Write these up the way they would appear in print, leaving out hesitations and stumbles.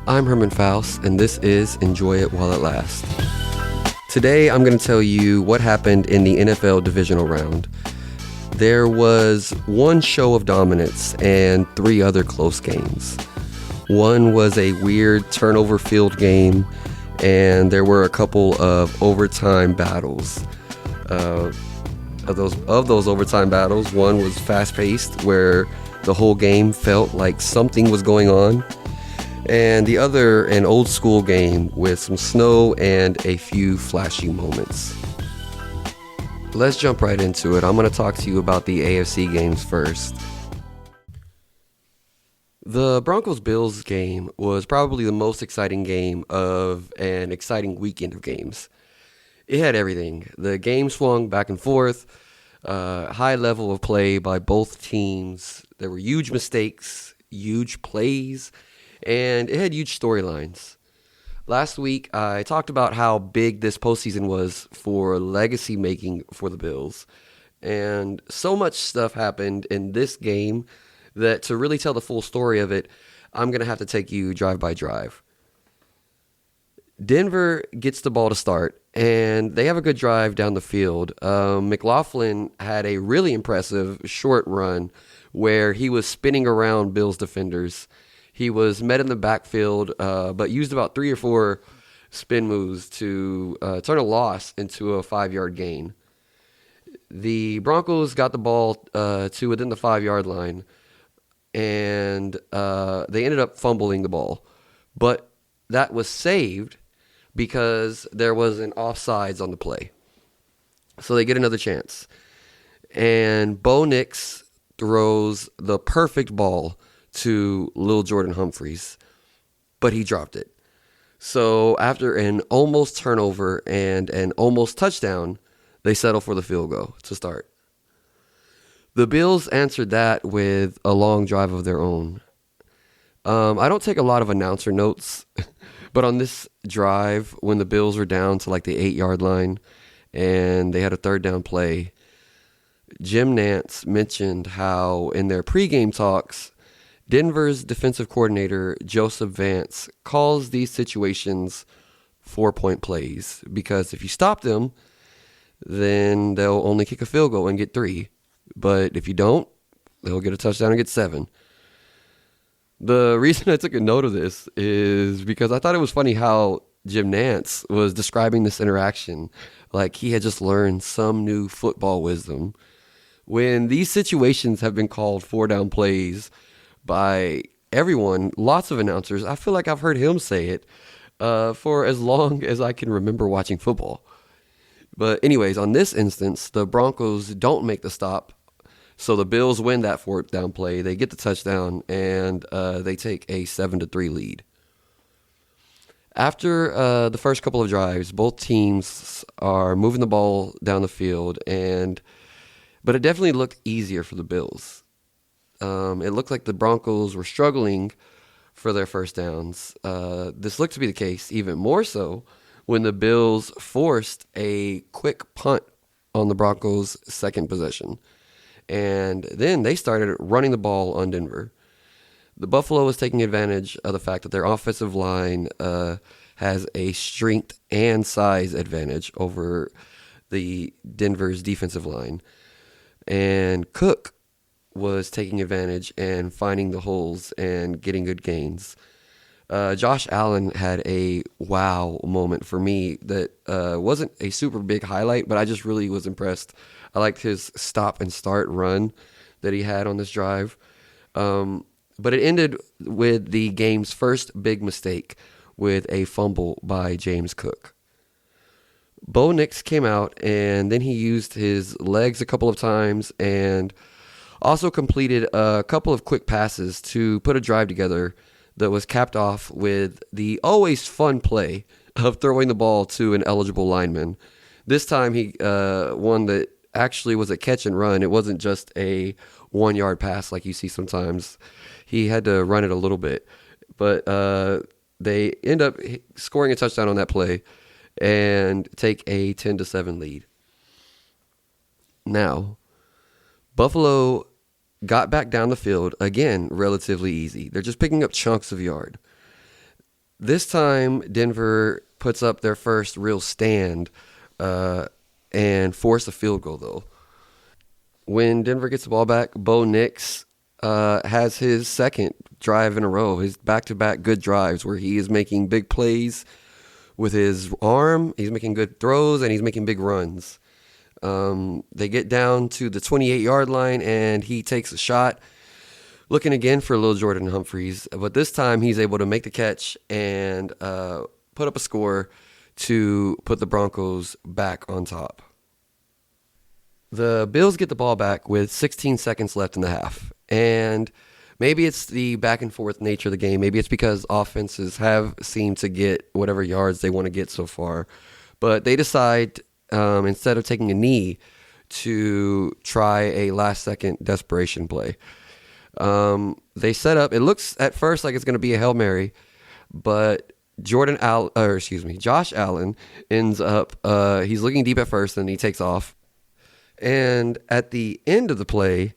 I'm Herman Faust, and this is Enjoy It While It Lasts. Today, I'm going to tell you what happened in the NFL Divisional round. There was one show of dominance and 3 other close games. One was a weird turnover field game, and there were a couple of overtime battles. Of those overtime battles, one was fast-paced, where the whole game felt like something was going on, and the other an old-school game with some snow and a few flashy moments. Let's jump right into it. I'm going to talk to you about the AFC games first. The Broncos-Bills game was probably the most exciting game of an exciting weekend of games. It had everything. The game swung back and forth, high level of play by both teams. There were huge mistakes, huge plays, and it had huge storylines. Last week, I talked about how big this postseason was for legacy making for the Bills. And so much stuff happened in this game that to really tell the full story of it, I'm going to have to take you drive by drive. Denver gets the ball to start, and they have a good drive down the field. McLaughlin had a really impressive short run where he was spinning around Bills defenders. He was met in the backfield, but used about 3 or 4 spin moves to turn a loss into a 5-yard gain. The Broncos got the ball to within the 5-yard line, and they ended up fumbling the ball. But that was saved because there was an offsides on the play. So they get another chance. And Bo Nix throws the perfect ball to Lil Jordan Humphreys, but he dropped it. So after an almost turnover and an almost touchdown, they settle for the field goal to start. The Bills answered that with a long drive of their own. I don't take a lot of announcer notes, but on this drive, when the Bills were down to like the 8-yard line and they had a 3rd down play, Jim Nantz mentioned how in their pregame talks, Denver's defensive coordinator, Joseph Vance, calls these situations 4-point plays because if you stop them, then they'll only kick a field goal and get 3. But if you don't, they'll get a touchdown and get 7. The reason I took a note of this is because I thought it was funny how Jim Nantz was describing this interaction like he had just learned some new football wisdom. When these situations have been called 4-down plays by everyone, lots of announcers, I feel like I've heard him say it for as long as I can remember watching football. But anyways, on this instance, the Broncos don't make the stop. So the Bills win that 4th down play. They get the touchdown, and they take a 7-3 lead. After the first couple of drives, both teams are moving the ball down the field, but it definitely looked easier for the Bills. It looked like the Broncos were struggling for their first downs. This looked to be the case even more so when the Bills forced a quick punt on the Broncos' second possession. And then they started running the ball on Denver. The Buffalo was taking advantage of the fact that their offensive line has a strength and size advantage over the Denver's defensive line. And Cook was taking advantage and finding the holes and getting good gains. Josh Allen had a wow moment for me that wasn't a super big highlight, but I just really was impressed. I liked his stop and start run that he had on this drive. But it ended with the game's first big mistake with a fumble by James Cook. Bo Nix came out, and then he used his legs a couple of times and also completed a couple of quick passes to put a drive together that was capped off with the always fun play of throwing the ball to an eligible lineman. This time he one that actually was a catch and run. It wasn't just a 1-yard pass like you see sometimes. He had to run it a little bit. But they end up scoring a touchdown on that play and take a 10-7 lead. Now, Buffalo got back down the field, again, relatively easy. They're just picking up chunks of yard. This time, Denver puts up their first real stand uh, and force a field goal, though. When Denver gets the ball back, Bo Nix has his second drive in a row, his back to back good drives where he is making big plays with his arm, he's making good throws, and he's making big runs. They get down to the 28-yard line, and he takes a shot, looking again for little Jordan Humphreys. But this time, he's able to make the catch and put up a score to put the Broncos back on top. The Bills get the ball back with 16 seconds left in the half. And maybe it's the back and forth nature of the game. Maybe it's because offenses have seemed to get whatever yards they want to get so far. But they decide, instead of taking a knee, to try a last second desperation play. They set up, it looks at first like it's going to be a Hail Mary, but Josh Allen ends up, he's looking deep at first and he takes off. And at the end of the play,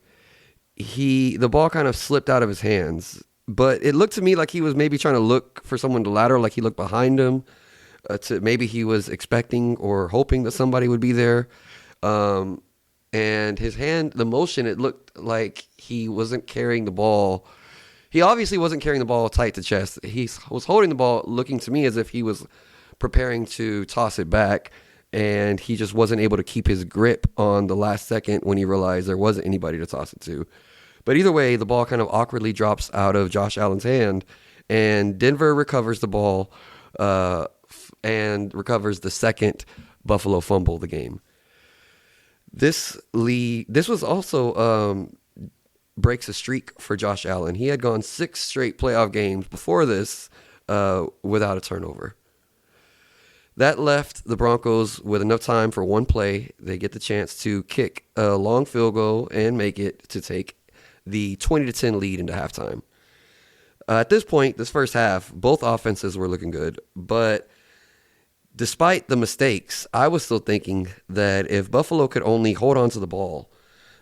the ball kind of slipped out of his hands. But it looked to me like he was maybe trying to look for someone to lateral, like he looked behind him. Maybe he was expecting or hoping that somebody would be there. And his hand, the motion, it looked like he wasn't carrying the ball. He obviously wasn't carrying the ball tight to chest. He was holding the ball, looking to me as if he was preparing to toss it back. And he just wasn't able to keep his grip on the last second when he realized there wasn't anybody to toss it to. But either way, the ball kind of awkwardly drops out of Josh Allen's hand, and Denver recovers the ball and recovers the second Buffalo fumble of the game. This was also breaks a streak for Josh Allen. He had gone 6 straight playoff games before this without a turnover. That left the Broncos with enough time for one play. They get the chance to kick a long field goal and make it to take the 20-10 lead into halftime. At this point, this first half, both offenses were looking good. But despite the mistakes, I was still thinking that if Buffalo could only hold on to the ball,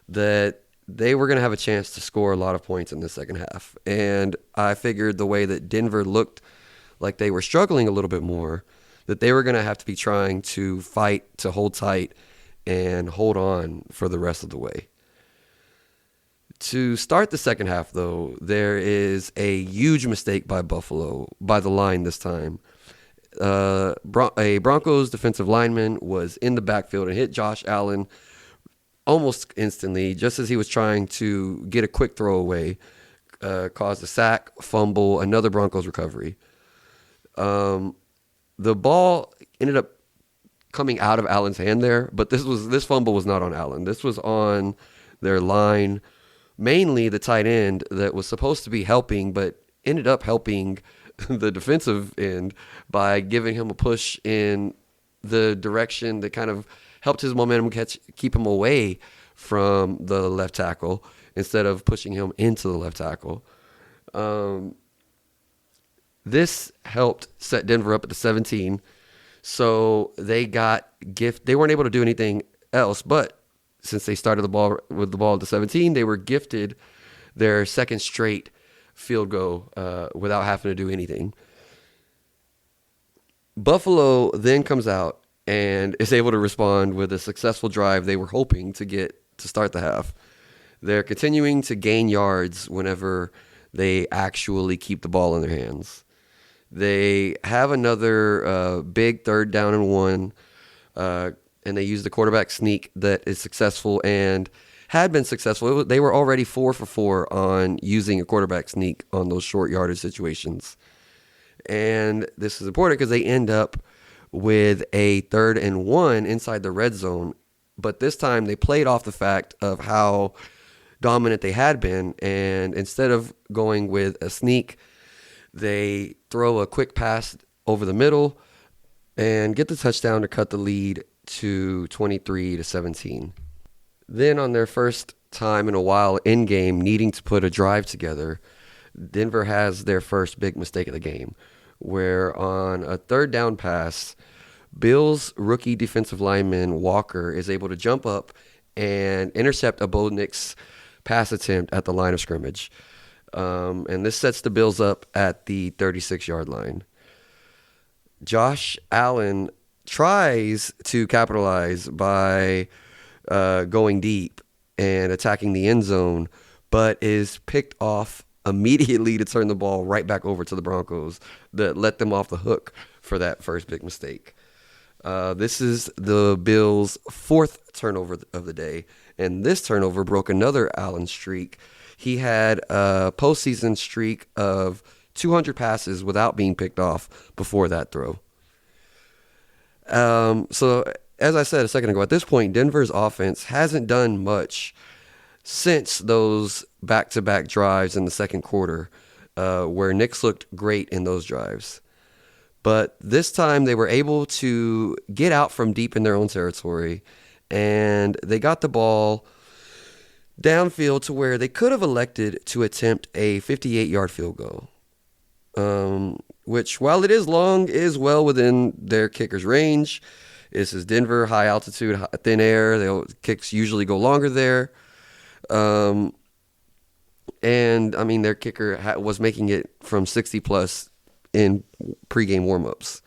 that they were going to have a chance to score a lot of points in the second half. And I figured the way that Denver looked like they were struggling a little bit more, that they were going to have to be trying to fight to hold tight and hold on for the rest of the way. To start the second half, though, there is a huge mistake by Buffalo, by the line this time. A Broncos defensive lineman was in the backfield and hit Josh Allen almost instantly, just as he was trying to get a quick throw away, caused a sack, fumble, another Broncos recovery. The ball ended up coming out of Allen's hand there, but this fumble was not on Allen. This was on their line, mainly the tight end that was supposed to be helping, but ended up helping the defensive end by giving him a push in the direction that kind of helped his momentum keep him away from the left tackle instead of pushing him into the left tackle. This helped set Denver up at the 17. So they weren't able to do anything else, but since they started the ball at the 17, they were gifted their second straight field goal without having to do anything. Buffalo then comes out and is able to respond with a successful drive they were hoping to get to start the half. They're continuing to gain yards whenever they actually keep the ball in their hands. They have another big 3rd down and 1, and they use the quarterback sneak that is successful and had been successful. They were already 4 for 4 on using a quarterback sneak on those short yardage situations. And this is important because they end up with a 3rd and 1 inside the red zone. But this time they played off the fact of how dominant they had been. And instead of going with a sneak, they throw a quick pass over the middle and get the touchdown to cut the lead to 23-17. Then on their first time in a while in game needing to put a drive together, Denver has their first big mistake of the game, where on a 3rd down pass, Bills rookie defensive lineman Walker is able to jump up and intercept a Bo Nix pass attempt at the line of scrimmage. And this sets the Bills up at the 36-yard line. Josh Allen tries to capitalize by going deep and attacking the end zone, but is picked off immediately to turn the ball right back over to the Broncos that let them off the hook for that first big mistake. This is the Bills' fourth turnover of the day, and this turnover broke another Allen streak. He had a postseason streak of 200 passes without being picked off before that throw. So, as I said a second ago, at this point, Denver's offense hasn't done much since those back-to-back drives in the second quarter, where Knicks looked great in those drives. But this time they were able to get out from deep in their own territory, and they got the ball downfield to where they could have elected to attempt a 58-yard field goal, which, while it is long, is well within their kicker's range. This is Denver, high altitude, thin air. Kicks usually go longer there. Um, and, I mean, their kicker was making it from 60 plus in pregame warmups.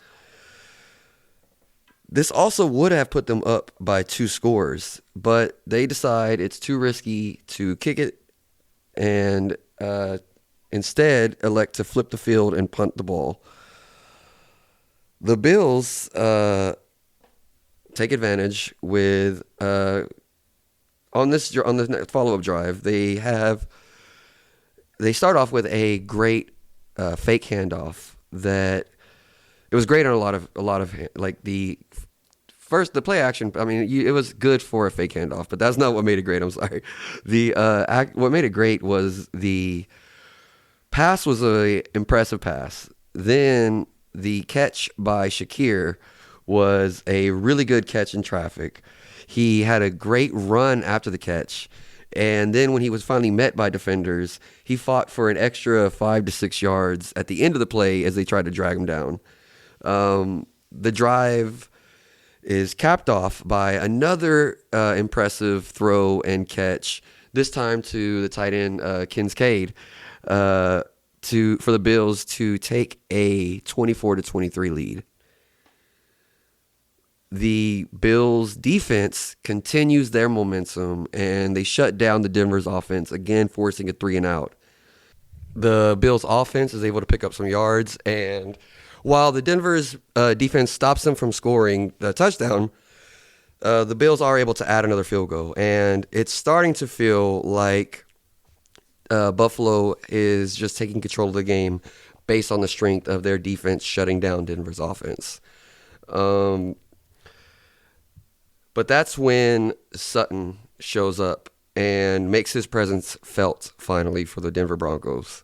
This also would have put them up by 2 scores, but they decide it's too risky to kick it and instead elect to flip the field and punt the ball. The Bills take advantage with on the follow up drive. They start off with a great fake handoff that it was great on a lot of like the play action. I mean, it was good for a fake handoff, but that's not what made it great. I'm sorry. What made it great was the pass was a impressive pass. Then the catch by Shakir was a really good catch in traffic. He had a great run after the catch. And then when he was finally met by defenders, he fought for an extra 5 to 6 yards at the end of the play as they tried to drag him down. The drive is capped off by another impressive throw and catch, this time to the tight end Kincaid, for the Bills to take a 24-23 lead. The Bills' defense continues their momentum, and they shut down the Denver's offense, again forcing a 3-and-out. The Bills' offense is able to pick up some yards, and while the Denver's defense stops them from scoring the touchdown, the Bills are able to add another field goal, and it's starting to feel like Buffalo is just taking control of the game based on the strength of their defense shutting down Denver's offense. But that's when Sutton shows up and makes his presence felt finally for the Denver Broncos.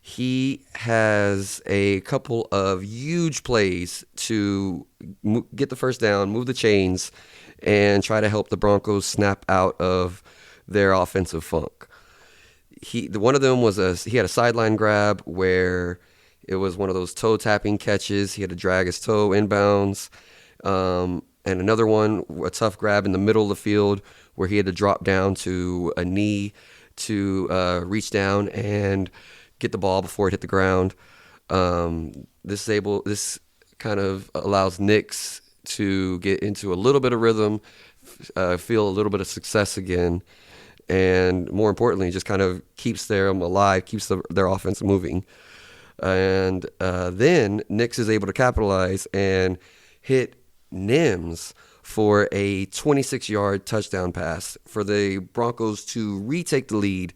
He has a couple of huge plays to get the first down, move the chains, and try to help the Broncos snap out of their offensive funk. One of them was he had a sideline grab where it was one of those toe tapping catches. He had to drag his toe inbounds. And another one, a tough grab in the middle of the field where he had to drop down to a knee to reach down and get the ball before it hit the ground. This kind of allows Knicks to get into a little bit of rhythm, feel a little bit of success again, and more importantly, just kind of keeps them alive, keeps their offense moving. And then Knicks is able to capitalize and hit Nims for a 26-yard touchdown pass for the Broncos to retake the lead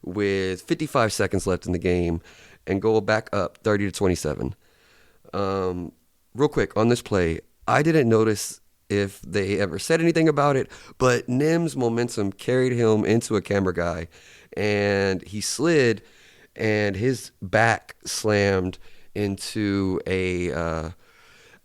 with 55 seconds left in the game and go back up 30-27. Real quick on this play, I didn't notice if they ever said anything about it, but Nims' momentum carried him into a camera guy, and he slid, and his back slammed into a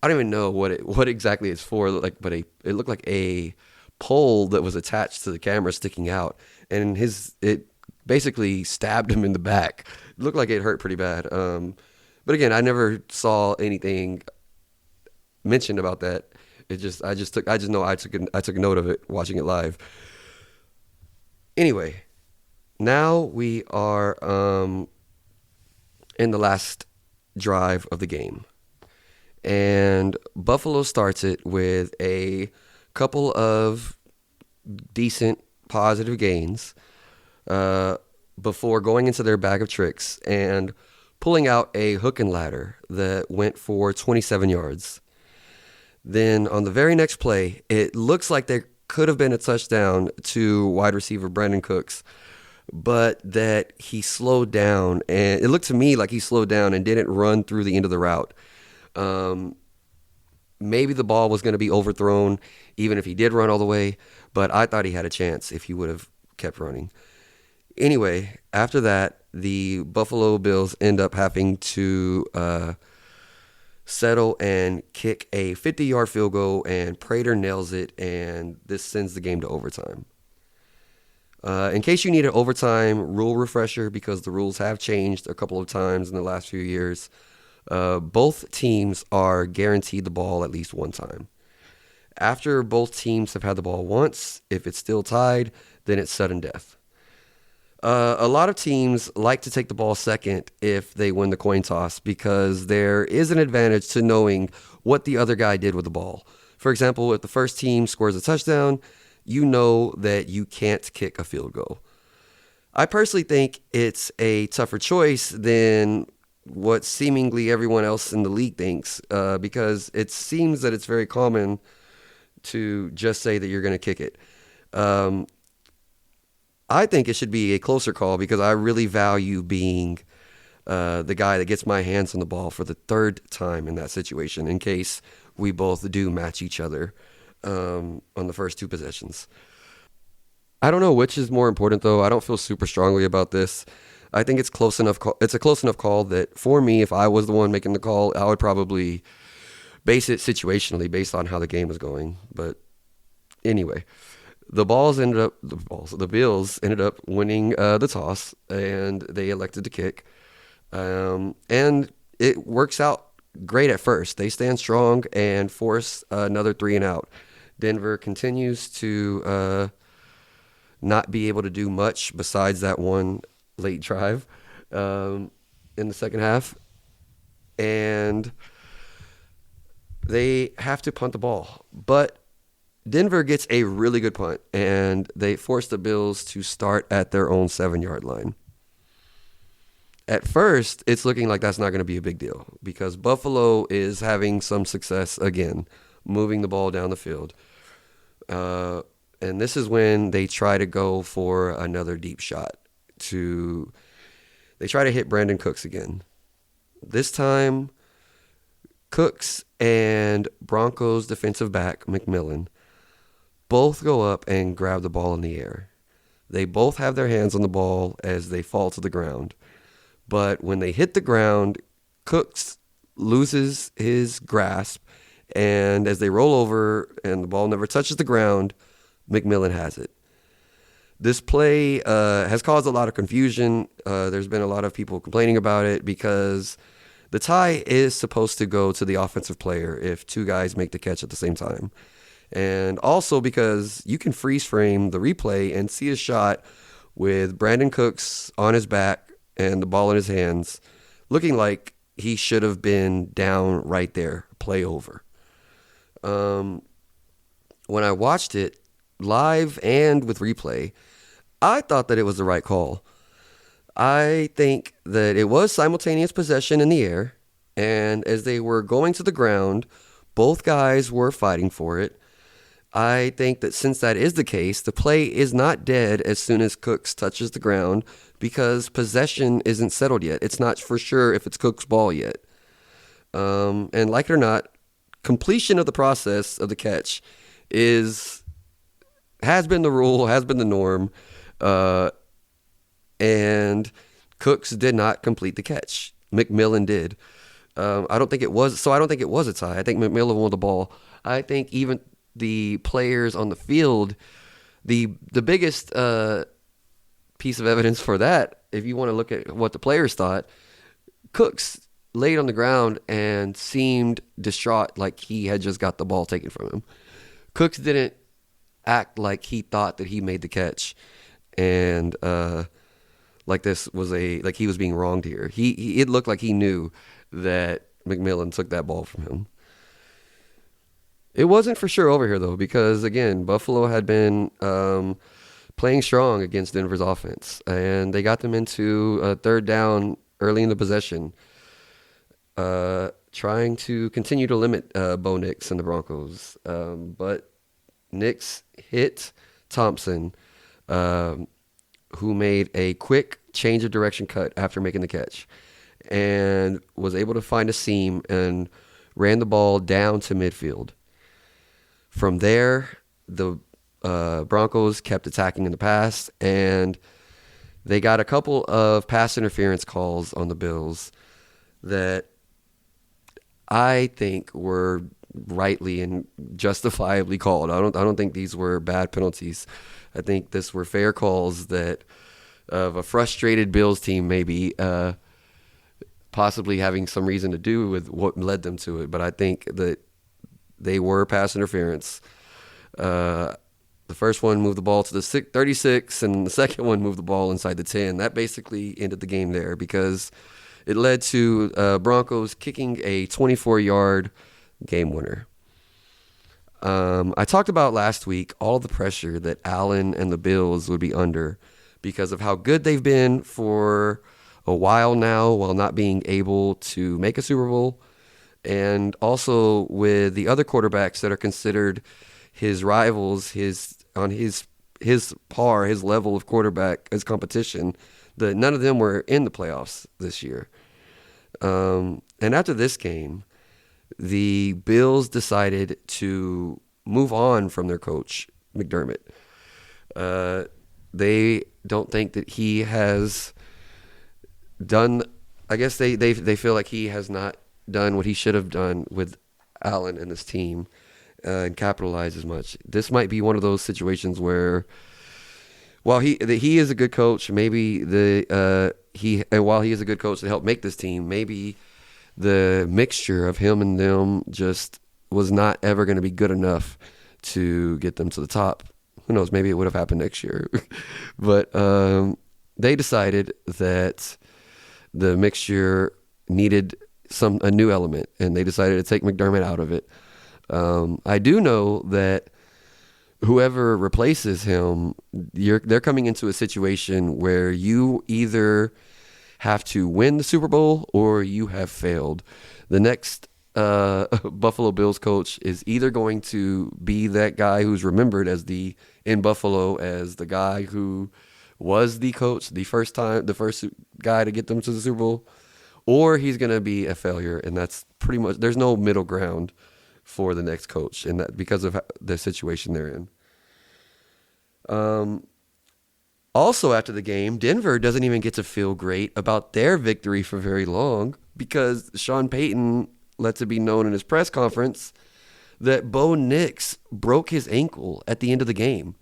I don't even know what exactly it's for, but it looked like a pole that was attached to the camera sticking out, and it basically stabbed him in the back. It looked like it hurt pretty bad. But again, I never saw anything mentioned about that. I took note of it watching it live. Anyway, now we are in the last drive of the game. And Buffalo starts it with a couple of decent positive gains uh, before going into their bag of tricks and pulling out a hook and ladder that went for 27 yards. Then on the very next play, it looks like there could have been a touchdown to wide receiver Brandon Cooks, but that he slowed down. And it looked to me like he slowed down and didn't run through the end of the route. Um, Maybe the ball was going to be overthrown even if he did run all the way, but I thought he had a chance if he would have kept running. Anyway, after that, the Buffalo Bills end up having to settle and kick a 50-yard field goal, and Prater nails it, and this sends the game to overtime. In case you need an overtime rule refresher, because the rules have changed a couple of times in the last few years, both teams are guaranteed the ball at least one time. After both teams have had the ball once, if it's still tied, then it's sudden death. A lot of teams like to take the ball second if they win the coin toss because there is an advantage to knowing what the other guy did with the ball. For example, if the first team scores a touchdown, you know that you can't kick a field goal. I personally think it's a tougher choice than what seemingly everyone else in the league thinks because it seems that it's very common to just say that you're going to kick it. I think it should be a closer call because I really value being the guy that gets my hands on the ball for the third time in that situation in case we both do match each other on the first two possessions. I don't know which is more important, though. I don't feel super strongly about this. I think it's close enough. It's a close enough call that for me, if I was the one making the call, I would probably base it situationally based on how the game is going. But anyway. The Bills ended up winning the toss, and they elected to kick. And it works out great at first. They stand strong and force another 3 and out. Denver continues to not be able to do much besides that one late drive in the second half. And they have to punt the ball. But Denver gets a really good punt, and they force the Bills to start at their own 7-yard line. At first, it's looking like that's not going to be a big deal because Buffalo is having some success again, moving the ball down the field. And this is when they try to go for another deep shot. They try to hit Brandon Cooks again. This time, Cooks and Broncos defensive back McMillan both go up and grab the ball in the air. They both have their hands on the ball as they fall to the ground. But when they hit the ground, Cooks loses his grasp, and as they roll over and the ball never touches the ground, McMillan has it. This play has caused a lot of confusion. There's been a lot of people complaining about it because the tie is supposed to go to the offensive player if two guys make the catch at the same time. And also because you can freeze frame the replay and see a shot with Brandon Cooks on his back and the ball in his hands, looking like he should have been down right there, play over. When I watched it live and with replay, I thought that it was the right call. I think that it was simultaneous possession in the air, and as they were going to the ground, both guys were fighting for it. I think that since that is the case, the play is not dead as soon as Cooks touches the ground because possession isn't settled yet. It's not for sure if it's Cooks' ball yet. And like it or not, completion of the process of the catch has been the rule, has been the norm, and Cooks did not complete the catch. McMillan did. I don't think it was a tie. I think McMillan won the ball. I think even the players on the field, the biggest piece of evidence for that, if you want to look at what the players thought, Cooks laid on the ground and seemed distraught like he had just got the ball taken from him. Cooks didn't act like he thought that he made the catch and like he was being wronged here. It looked like he knew that McMillan took that ball from him. It wasn't for sure over here though, because again, Buffalo had been playing strong against Denver's offense, and they got them into a third down early in the possession, trying to continue to limit Bo Nix and the Broncos. But Nix hit Thompson, um, who made a quick change of direction cut after making the catch, and was able to find a seam and ran the ball down to midfield. From there, the Broncos kept attacking in the pass, and they got a couple of pass interference calls on the Bills that I think were rightly and justifiably called. I don't think these were bad penalties. I think this were fair calls that of a frustrated Bills team maybe possibly having some reason to do with what led them to it. But I think that they were pass interference. The first one moved the ball to the 36, and the second one moved the ball inside the 10. That basically ended the game there because it led to Broncos kicking a 24-yard game winner. I talked about last week all the pressure that Allen and the Bills would be under because of how good they've been for a while now while not being able to make a Super Bowl, and also with the other quarterbacks that are considered his rivals, his par, his level of quarterback, his competition, that none of them were in the playoffs this year. And after this game, the Bills decided to move on from their coach, McDermott. They don't think that he has done, I guess they feel like he has not done what he should have done with Allen and this team and capitalized as much. This might be one of those situations where while he is a good coach, maybe while he is a good coach to help make this team, maybe the mixture of him and them just was not ever going to be good enough to get them to the top. Who knows? Maybe it would have happened next year. But they decided that the mixture needed a new element, and they decided to take McDermott out of it. I do know that whoever replaces him, they're coming into a situation where you either have to win the Super Bowl or you have failed. The next Buffalo Bills coach is either going to be that guy who's remembered in Buffalo as the guy who was the coach the first guy to get them to the Super Bowl, or he's going to be a failure, and that's pretty much, there's no middle ground for the next coach, and that because of the situation they're in. Also, after the game, Denver doesn't even get to feel great about their victory for very long because Sean Payton lets it be known in his press conference that Bo Nix broke his ankle at the end of the game.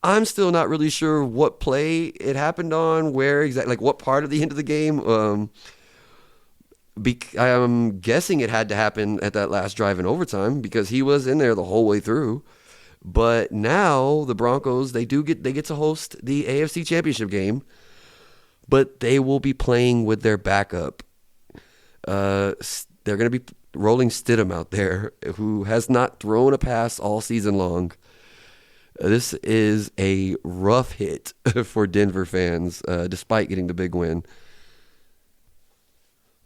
I'm still not really sure what play it happened on, where exactly, like what part of the end of the game. I'm guessing it had to happen at that last drive in overtime because he was in there the whole way through. But now the Broncos, they get to host the AFC Championship game, but they will be playing with their backup. They're going to be rolling Stidham out there, who has not thrown a pass all season long. This is a rough hit for Denver fans, despite getting the big win.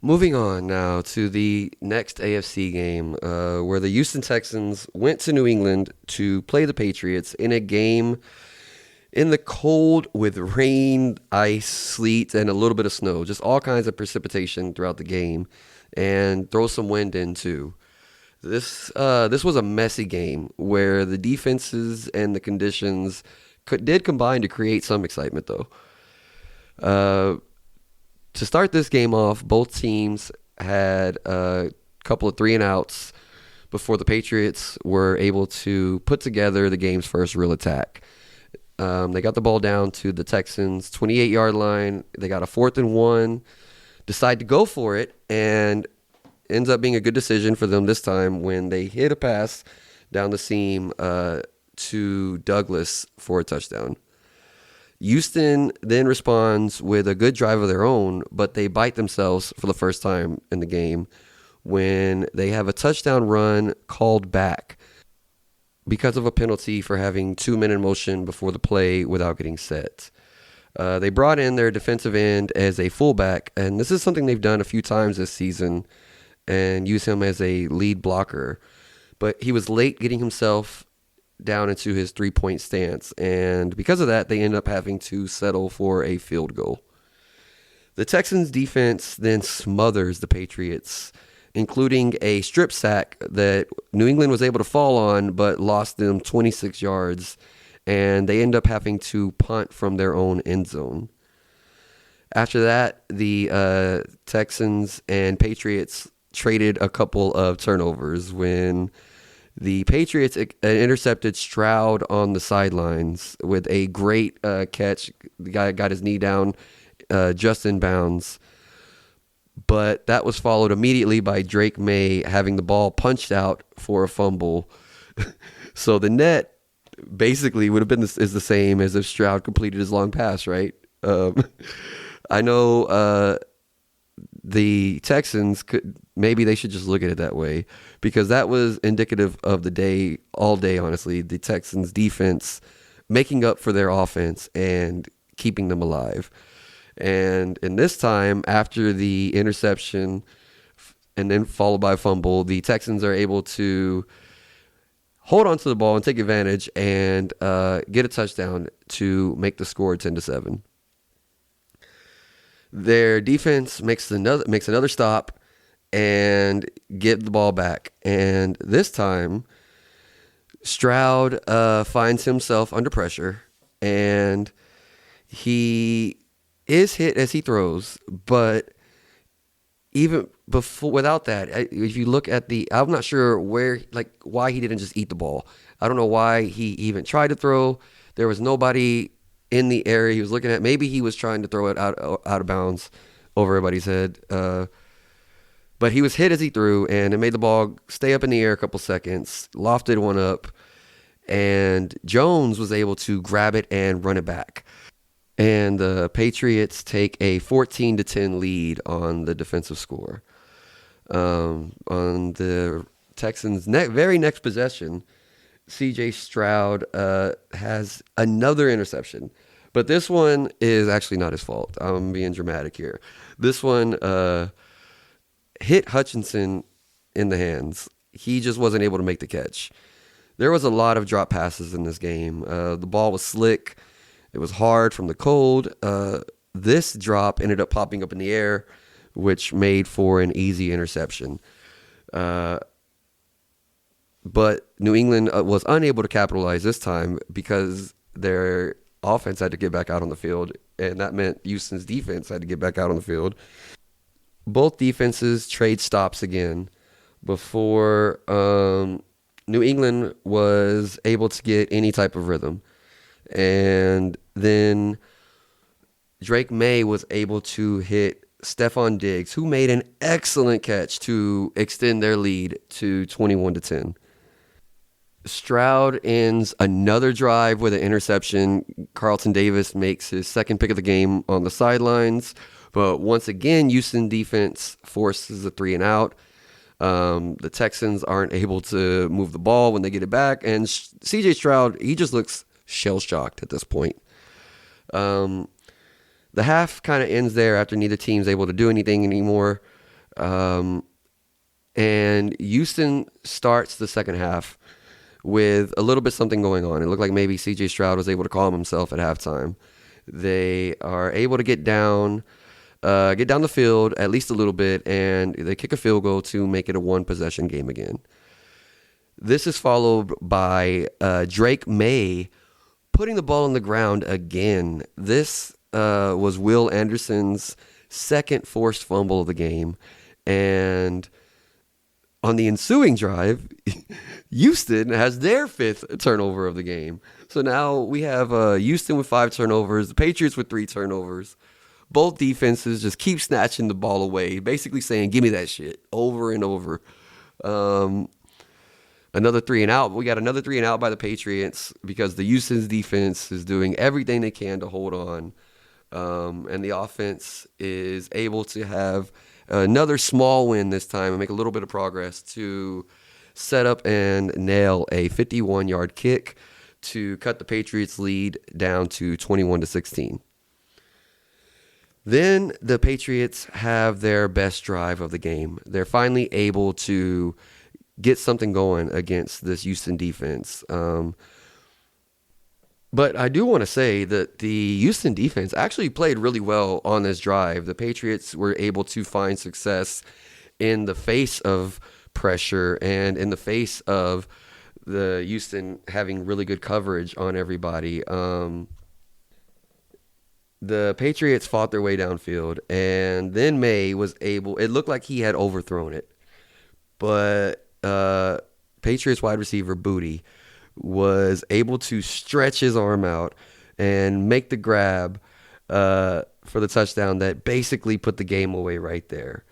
Moving on now to the next AFC game, where the Houston Texans went to New England to play the Patriots in a game in the cold with rain, ice, sleet, and a little bit of snow. Just all kinds of precipitation throughout the game, and throw some wind in too. This was a messy game where the defenses and the conditions did combine to create some excitement, though. To start this game off, both teams had a couple of 3-and-outs before the Patriots were able to put together the game's first real attack. They got the ball down to the Texans' 28-yard line. They got a 4th-and-1, decide to go for it, and ends up being a good decision for them this time when they hit a pass down the seam to Douglas for a touchdown. Houston then responds with a good drive of their own, but they bite themselves for the first time in the game when they have a touchdown run called back because of a penalty for having 2 men in motion before the play without getting set. They brought in their defensive end as a fullback, and this is something they've done a few times this season, and use him as a lead blocker. But he was late getting himself down into his 3-point stance, and because of that, they end up having to settle for a field goal. The Texans defense then smothers the Patriots, including a strip sack that New England was able to fall on, but lost them 26 yards, and they end up having to punt from their own end zone. After that, the Texans and Patriots traded a couple of turnovers when the Patriots intercepted Stroud on the sidelines with a great catch. The guy got his knee down just in bounds. But that was followed immediately by Drake May having the ball punched out for a fumble. So the net basically would have been is the same as if Stroud completed his long pass, right? I know the Texans maybe they should just look at it that way, because that was indicative of the day all day, honestly. The Texans defense making up for their offense and keeping them alive. And in this time, after the interception and then followed by a fumble, the Texans are able to hold on to the ball and take advantage and get a touchdown to make the score 10-7. Their defense makes another stop and get the ball back. And this time, Stroud finds himself under pressure, and he is hit as he throws. But even before, without that, if you look at I'm not sure why he didn't just eat the ball. I don't know why he even tried to throw. There was nobody in the area he was looking at. Maybe he was trying to throw it out of bounds over everybody's head. But he was hit as he threw, and it made the ball stay up in the air a couple seconds, lofted one up, and Jones was able to grab it and run it back. And the Patriots take a 14-10 lead on the defensive score. On the Texans' very next possession, C.J. Stroud has another interception. But this one is actually not his fault. I'm being dramatic here. This one hit Hutchinson in the hands. He just wasn't able to make the catch. There was a lot of drop passes in this game. The ball was slick. It was hard from the cold. This drop ended up popping up in the air, which made for an easy interception. But New England was unable to capitalize this time because their offense had to get back out on the field, and that meant Houston's defense had to get back out on the field. Both defenses trade stops again before New England was able to get any type of rhythm. And then Drake May was able to hit Stephon Diggs, who made an excellent catch to extend their lead to 21-10. Stroud ends another drive with an interception. Carlton Davis makes his second pick of the game on the sidelines. But once again, Houston defense forces a 3-and-out. The Texans aren't able to move the ball when they get it back. And C.J. Stroud, he just looks shell-shocked at this point. The half kind of ends there after neither team's able to do anything anymore. And Houston starts the second half with a little bit something going on. It looked like maybe C.J. Stroud was able to calm himself at halftime. They are able to get down the field at least a little bit, and they kick a field goal to make it a one-possession game again. This is followed by Drake May putting the ball on the ground again. This was Will Anderson's second forced fumble of the game. And on the ensuing drive, Houston has their fifth turnover of the game. So now we have Houston with 5 turnovers, the Patriots with 3 turnovers. Both defenses just keep snatching the ball away, basically saying, give me that shit, over and over. Another 3-and-out. We got another 3-and-out by the Patriots because the Houston's defense is doing everything they can to hold on. And the offense is able to have Another small win this time and make a little bit of progress to set up and nail a 51-yard kick to cut the Patriots' lead down to 21-16. Then the Patriots have their best drive of the game. They're finally able to get something going against this Houston defense. But I do want to say that the Houston defense actually played really well on this drive. The Patriots were able to find success in the face of pressure and in the face of the Houston having really good coverage on everybody. The Patriots fought their way downfield, and then May was able, it looked like he had overthrown it, but Patriots wide receiver Booty was able to stretch his arm out and make the grab for the touchdown that basically put the game away right there.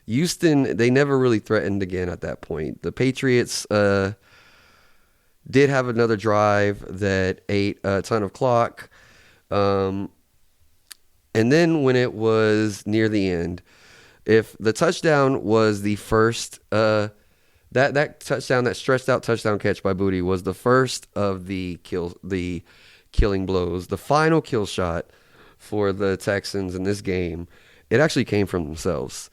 Houston, they never really threatened again at that point. The Patriots did have another drive that ate a ton of clock. And then when it was near the end, if the touchdown was the first, that touchdown, that stretched out touchdown catch by Booty was the first of the killing blows, the final kill shot for the Texans in this game, it actually came from themselves.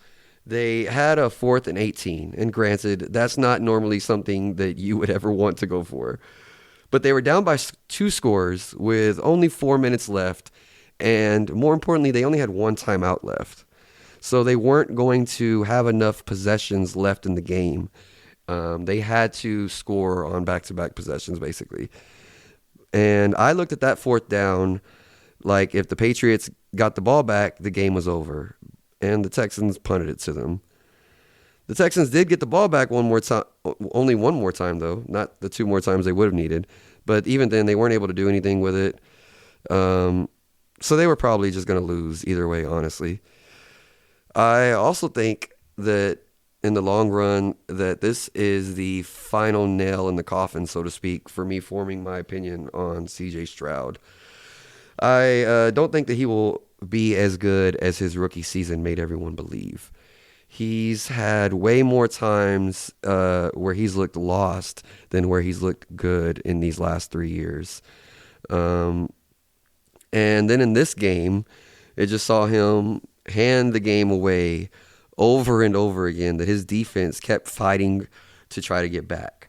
They had a 4th and 18, and granted, that's not normally something that you would ever want to go for. But they were down by 2 scores with only 4 minutes left, and more importantly, they only had 1 timeout left. So they weren't going to have enough possessions left in the game. They had to score on back-to-back possessions, basically. And I looked at that 4th down like if the Patriots got the ball back, the game was over. And the Texans punted it to them. The Texans did get the ball back one more time, only one more time, though, not the 2 more times they would have needed. But even then, they weren't able to do anything with it. So they were probably just going to lose either way, honestly. I also think that in the long run that this is the final nail in the coffin, so to speak, for me forming my opinion on CJ Stroud. I don't think that he will be as good as his rookie season made everyone believe. He's had way more times where he's looked lost than where he's looked good in these last 3 years. And then in this game, it just saw him hand the game away over and over again, that his defense kept fighting to try to get back.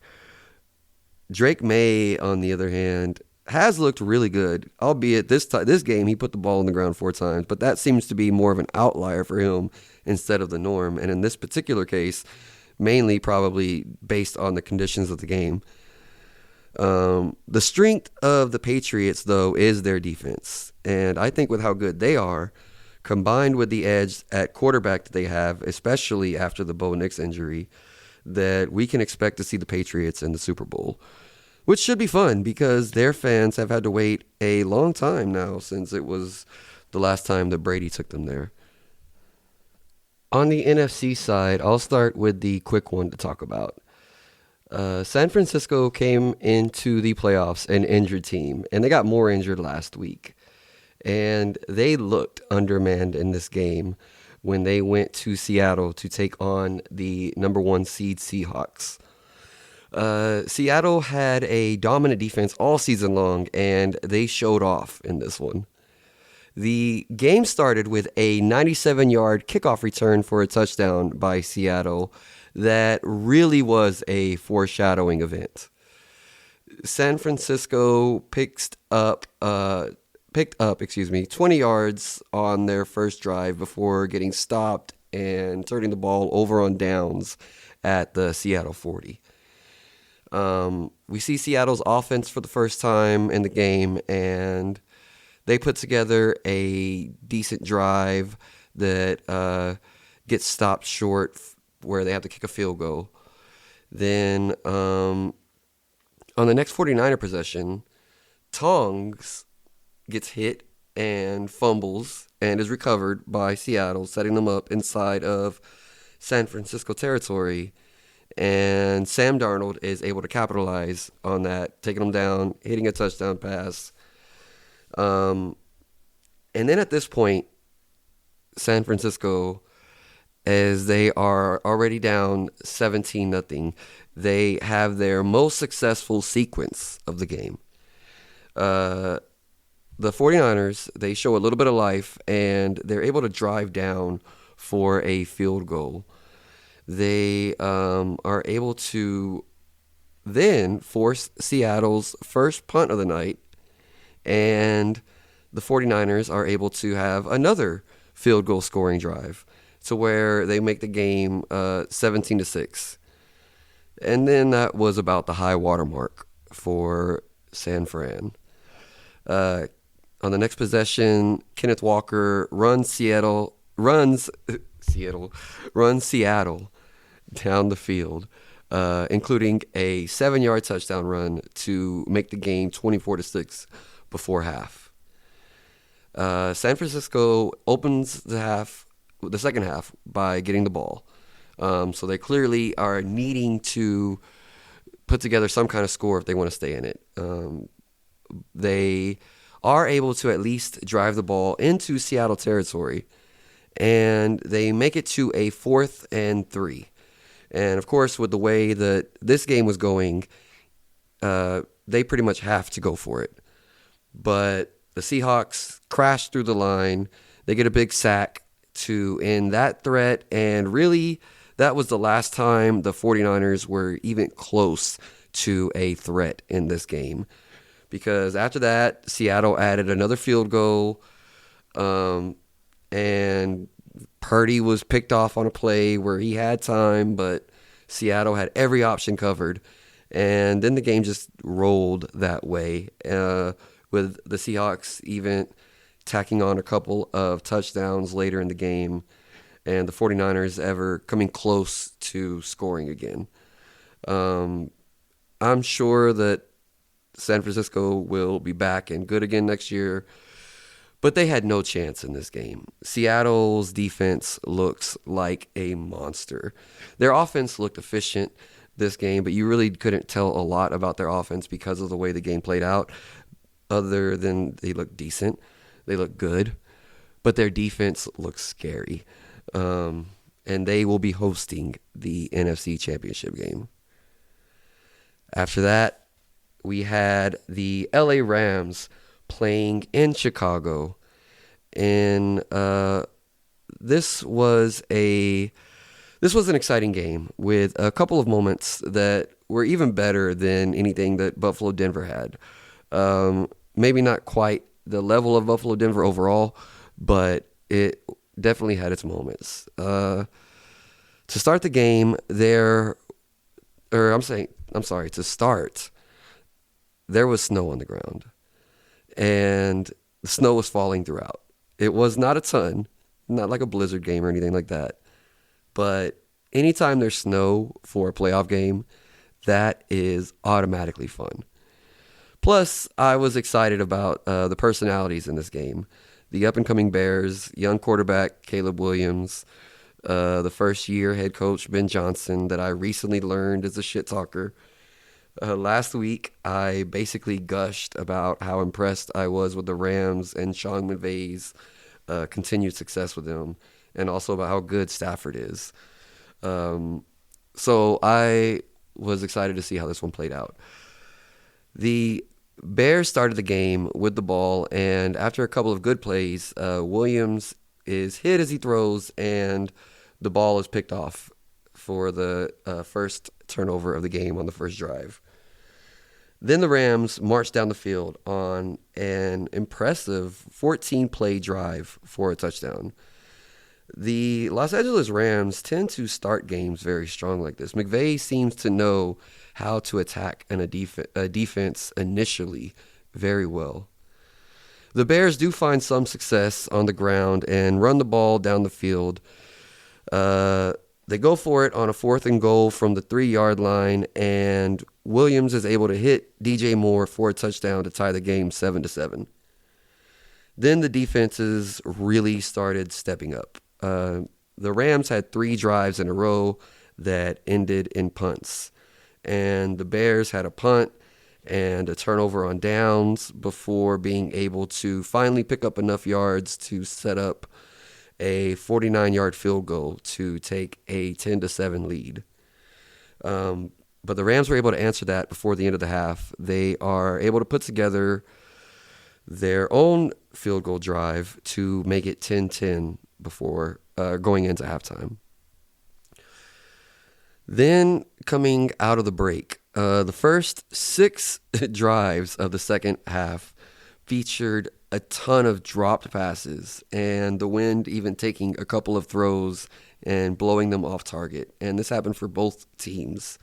Drake May, on the other hand, has looked really good, albeit this game he put the ball on the ground 4 times, but that seems to be more of an outlier for him instead of the norm. And in this particular case, mainly probably based on the conditions of the game. The strength of the Patriots, though, is their defense. And I think with how good they are, combined with the edge at quarterback that they have, especially after the Bo Nix injury, that we can expect to see the Patriots in the Super Bowl, which should be fun because their fans have had to wait a long time now since it was the last time that Brady took them there. On the NFC side, I'll start with the quick one to talk about. San Francisco came into the playoffs an injured team, and they got more injured last week. And they looked undermanned in this game when they went to Seattle to take on the number 1 seed Seahawks. Seattle had a dominant defense all season long, and they showed off in this one. The game started with a 97-yard kickoff return for a touchdown by Seattle that really was a foreshadowing event. San Francisco picked up 20 yards on their first drive before getting stopped and turning the ball over on downs at the Seattle 40. We see Seattle's offense for the first time in the game, and they put together a decent drive that gets stopped short where they have to kick a field goal. Then on the next 49er possession, Tongs gets hit and fumbles and is recovered by Seattle, setting them up inside of San Francisco territory. And Sam Darnold is able to capitalize on that, taking them down, hitting a touchdown pass. And then at this point, San Francisco as they are already down 17-0. They have their most successful sequence of the game. The 49ers, they show a little bit of life, and they're able to drive down for a field goal. They are able to then force Seattle's first punt of the night, and the 49ers are able to have another field goal scoring drive to where they make the game 17-6. And then that was about the high water mark for San Fran. On the next possession, Kenneth Walker runs Seattle down the field, including a 7-yard touchdown run to make the game 24-6 before half. San Francisco opens the second half by getting the ball. So they clearly are needing to put together some kind of score if they want to stay in it. They are able to at least drive the ball into Seattle territory, and they make it to a 4th and 3. And of course, with the way that this game was going, they pretty much have to go for it. But the Seahawks crash through the line. They get a big sack to end that threat, and really, that was the last time the 49ers were even close to a threat in this game. Because after that, Seattle added another field goal, and Purdy was picked off on a play where he had time, but Seattle had every option covered. And then the game just rolled that way, with the Seahawks even tacking on a couple of touchdowns later in the game, and the 49ers ever coming close to scoring again. I'm sure that San Francisco will be back and good again next year, but they had no chance in this game. Seattle's defense looks like a monster. Their offense looked efficient this game, but you really couldn't tell a lot about their offense because of the way the game played out, other than they look decent. They look good, but their defense looks scary. And they will be hosting the NFC Championship game. After that, we had the LA Rams playing in Chicago. And this was an exciting game with a couple of moments that were even better than anything that Buffalo Denver had. Maybe not quite the level of Buffalo Denver overall, but it definitely had its moments. To start the game, there was snow on the ground, and the snow was falling throughout. It was not a ton, not like a blizzard game or anything like that, but anytime there's snow for a playoff game, that is automatically fun. Plus, I was excited about the personalities in this game. The up-and-coming Bears, young quarterback Caleb Williams, the first-year head coach Ben Johnson that I recently learned is a shit talker. Last week, I basically gushed about how impressed I was with the Rams and Sean McVay's continued success with them, and also about how good Stafford is. So I was excited to see how this one played out. The Bears started the game with the ball, and after a couple of good plays, Williams is hit as he throws, and the ball is picked off for the first turnover of the game on the first drive. Then the Rams marched down the field on an impressive 14-play drive for a touchdown. The Los Angeles Rams tend to start games very strong like this. McVay seems to know how to attack a defense initially very well. The Bears do find some success on the ground and run the ball down the field. They go for it on a 4th and goal from the 3-yard line, and Williams is able to hit DJ Moore for a touchdown to tie the game 7-7. Then the defenses really started stepping up. The Rams had 3 drives in a row that ended in punts, and the Bears had a punt and a turnover on downs before being able to finally pick up enough yards to set up a 49-yard field goal to take a 10-7 lead. But the Rams were able to answer that before the end of the half. They are able to put together their own field goal drive to make it 10-10 before going into halftime. Then coming out of the break, the first 6 drives of the second half featured a ton of dropped passes and the wind even taking a couple of throws and blowing them off target. And this happened for both teams.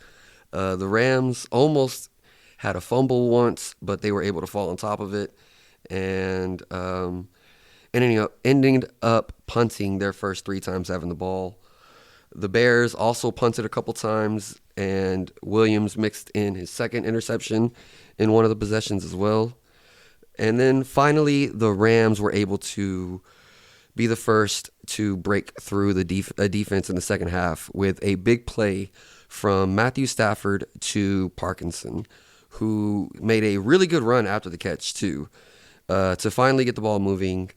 The Rams almost had a fumble once, but they were able to fall on top of it and ending up punting their first 3 times having the ball. The Bears also punted a couple times, and Williams mixed in his second interception in one of the possessions as well. And then finally, the Rams were able to be the first to break through the defense in the second half with a big play from Matthew Stafford to Parkinson, who made a really good run after the catch too, to finally get the ball moving.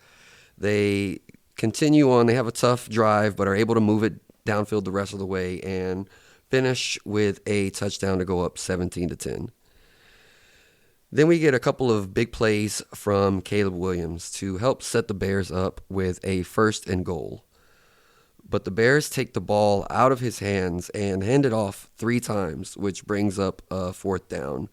They continue on. They have a tough drive, but are able to move it downfield the rest of the way and finish with a touchdown to go up 17-10. Then we get a couple of big plays from Caleb Williams to help set the Bears up with a 1st and goal. But the Bears take the ball out of his hands and hand it off 3 times, which brings up a 4th down.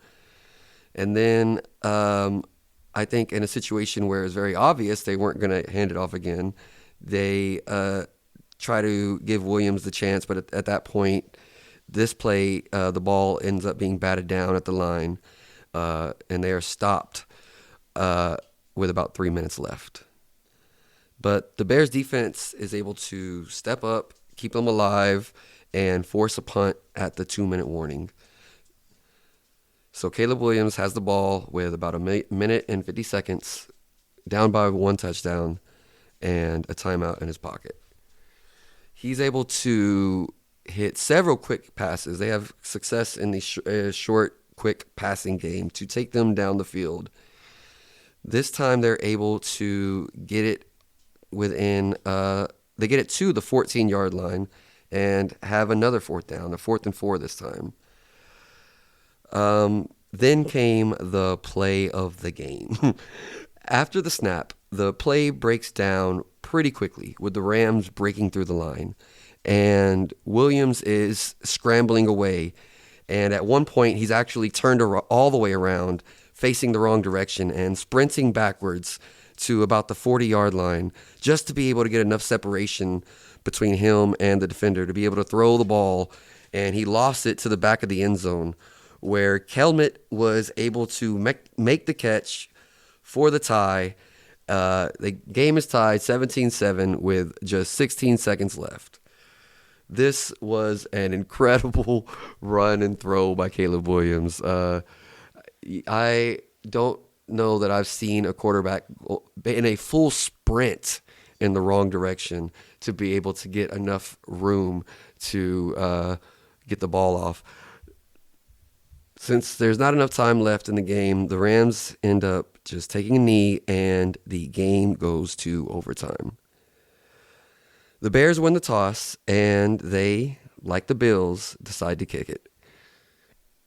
And then I think in a situation where it's very obvious they weren't going to hand it off again, they try to give Williams the chance. But at that point, this play, the ball ends up being batted down at the line. And they are stopped with about 3 minutes left. But the Bears defense is able to step up, keep them alive, and force a punt at the 2-minute warning. So Caleb Williams has the ball with about a minute and 50 seconds, down by 1 touchdown, and a timeout in his pocket. He's able to hit several quick passes. They have success in the short, quick passing game to take them down the field. This time they're able to get it they get it to the 14-yard line and have another 4th down, a 4th and 4 this time. Then came the play of the game. After the snap, the play breaks down pretty quickly with the Rams breaking through the line, and Williams is scrambling away. And at one point, he's actually turned all the way around, facing the wrong direction and sprinting backwards to about the 40-yard line just to be able to get enough separation between him and the defender to be able to throw the ball. And he lost it to the back of the end zone where Kelmet was able to make the catch for the tie. The game is tied 17-7 with just 16 seconds left. This was an incredible run and throw by Caleb Williams. I don't know that I've seen a quarterback in a full sprint in the wrong direction to be able to get enough room to get the ball off. Since there's not enough time left in the game, the Rams end up just taking a knee and the game goes to overtime. The Bears win the toss, and they, like the Bills, decide to kick it.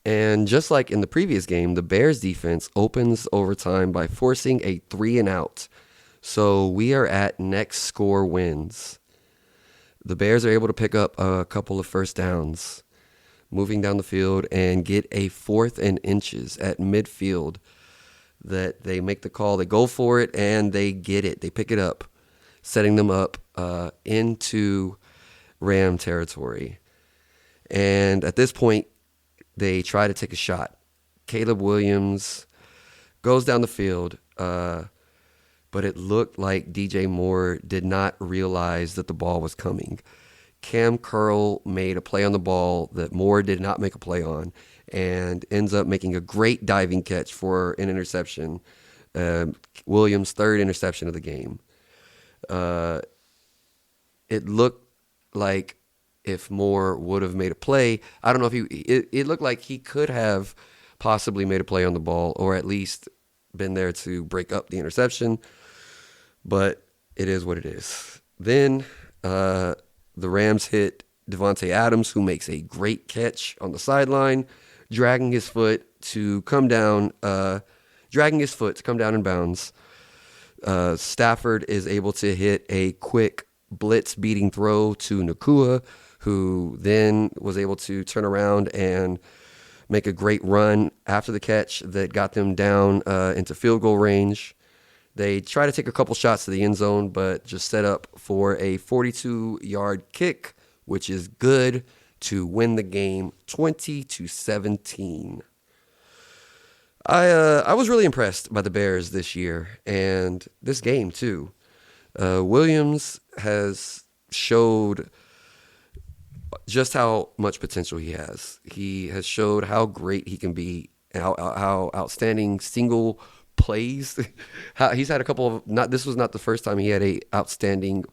And just like in the previous game, the Bears defense opens overtime by forcing a 3-and-out. So we are at next score wins. The Bears are able to pick up a couple of first downs, moving down the field, and get a 4th and inches at midfield that they make the call. They go for it, and they get it. They pick it up, setting them up into Ram territory. And at this point, they try to take a shot. Caleb Williams goes down the field, but it looked like DJ Moore did not realize that the ball was coming. Cam Curl made a play on the ball that Moore did not make a play on, and ends up making a great diving catch for an interception. Williams' 3rd interception of the game. It looked like if Moore would have made a play, I don't know if it looked like he could have possibly made a play on the ball or at least been there to break up the interception, but it is what it is. Then the Rams hit Devontae Adams, who makes a great catch on the sideline, dragging his foot to come down, in bounds. Stafford is able to hit a quick blitz beating throw to Nakua, who then was able to turn around and make a great run after the catch that got them down into field goal range. They try to take a couple shots to the end zone, but just set up for a 42-yard kick, which is good to win the game 20-17. I was really impressed by the Bears this year and this game too. Williams has showed just how much potential he has. He has showed how great he can be, how outstanding single plays. He's had a couple of this was not the first time he had a outstanding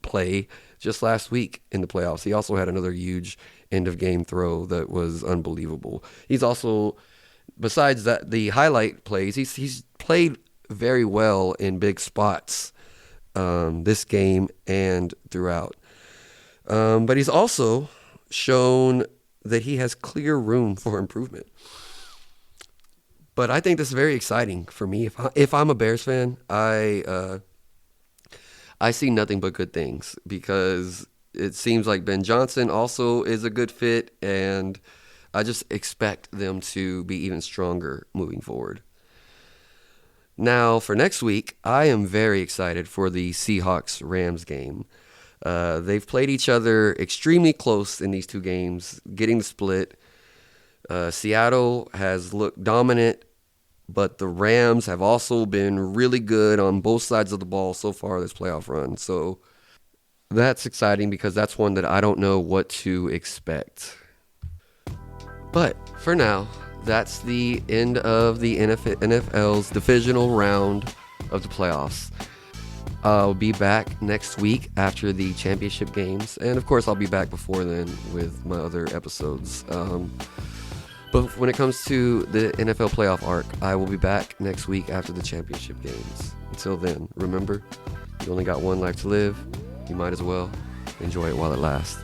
play. Just last week in the playoffs, he also had another huge end of game throw that was unbelievable. He's also, besides that, the highlight plays, he's played very well in big spots this game and throughout. But he's also shown that he has clear room for improvement. But I think this is very exciting for me. If I'm a Bears fan, I see nothing but good things, because it seems like Ben Johnson also is a good fit, and I just expect them to be even stronger moving forward. Now, for next week, I am very excited for the Seahawks-Rams game. They've played each other extremely close in these two games, getting the split. Seattle has looked dominant, but the Rams have also been really good on both sides of the ball so far this playoff run. So that's exciting, because that's one that I don't know what to expect. But for now, that's the end of the NFL's divisional round of the playoffs. I'll be back next week after the championship games. And of course, I'll be back before then with my other episodes. But when it comes to the NFL playoff arc, I will be back next week after the championship games. Until then, remember, you only got one life to live. You might as well enjoy it while it lasts.